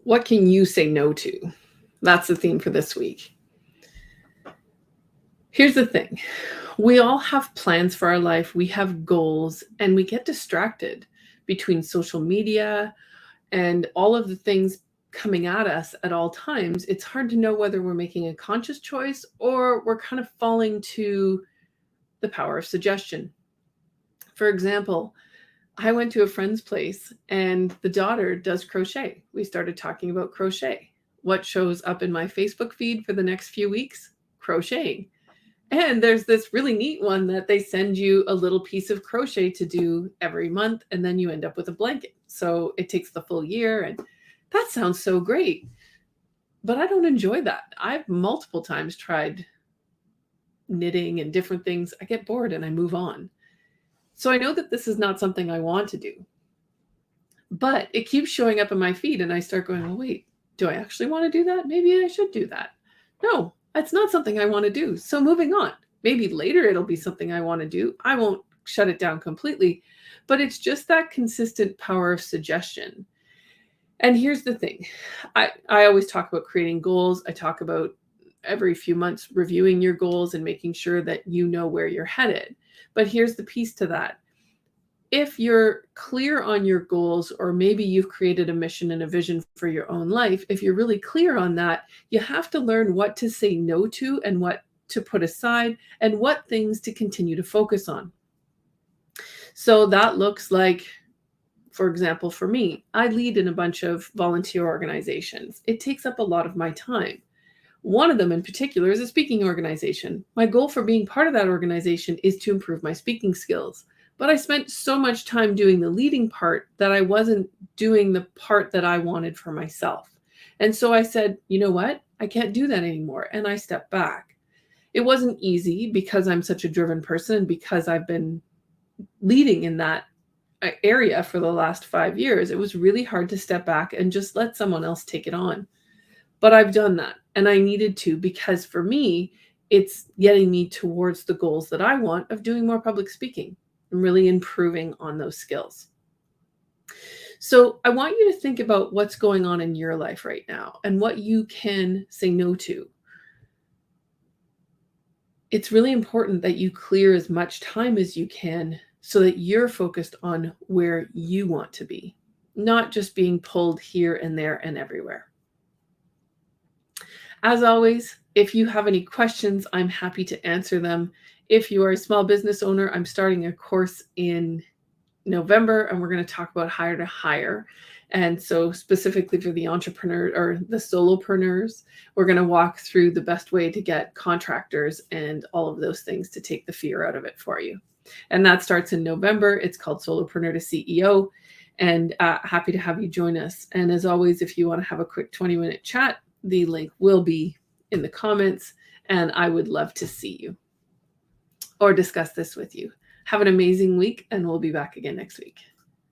What can you say no to? That's the theme for this week. Here's the thing. We all have plans for our life. We have goals, and we get distracted between social media and all of the things coming at us at all times. It's hard to know whether we're making a conscious choice or we're kind of falling to the power of suggestion. For example, I went to a friend's place and the daughter does crochet. We started talking about crochet. What shows up in my Facebook feed for the next few weeks? Crocheting. And there's this really neat one that they send you a little piece of crochet to do every month, and then you end up with a blanket. So it takes the full year, and that sounds so great. But I don't enjoy that. I've multiple times tried knitting and different things. I get bored and I move on. So I know that this is not something I want to do. But it keeps showing up in my feed, and I start going, well, wait, do I actually want to do that? Maybe I should do that. No, that's not something I want to do. So moving on. Maybe later it'll be something I want to do. I won't shut it down completely, but it's just that consistent power of suggestion. And here's the thing. I always talk about creating goals. I talk about every few months reviewing your goals and making sure that you know where you're headed. But here's the piece to that. If you're clear on your goals, or maybe you've created a mission and a vision for your own life, if you're really clear on that, you have to learn what to say no to and what to put aside and what things to continue to focus on. So that looks like, for example, for me, I lead in a bunch of volunteer organizations. It takes up a lot of my time. One of them in particular is a speaking organization. My goal for being part of that organization is to improve my speaking skills. But I spent so much time doing the leading part that I wasn't doing the part that I wanted for myself. And so I said, you know what? I can't do that anymore. And I stepped back. It wasn't easy because I'm such a driven person, because I've been leading in that area for the last 5 years. It was really hard to step back and just let someone else take it on. But I've done that, and I needed to, because for me, it's getting me towards the goals that I want of doing more public speaking and really improving on those skills. So I want you to think about what's going on in your life right now and what you can say no to. It's really important that you clear as much time as you can so that you're focused on where you want to be, not just being pulled here and there and everywhere. As always, if you have any questions, I'm happy to answer them. If you are a small business owner, I'm starting a course in November, and we're going to talk about hire to hire. And so specifically for the entrepreneur or the solopreneurs, we're going to walk through the best way to get contractors and all of those things to take the fear out of it for you. And that starts in November. It's called Solopreneur to CEO, and happy to have you join us. And as always, if you want to have a quick 20-minute chat, the link will be in the comments, and I would love to see you or discuss this with you. Have an amazing week, and we'll be back again next week.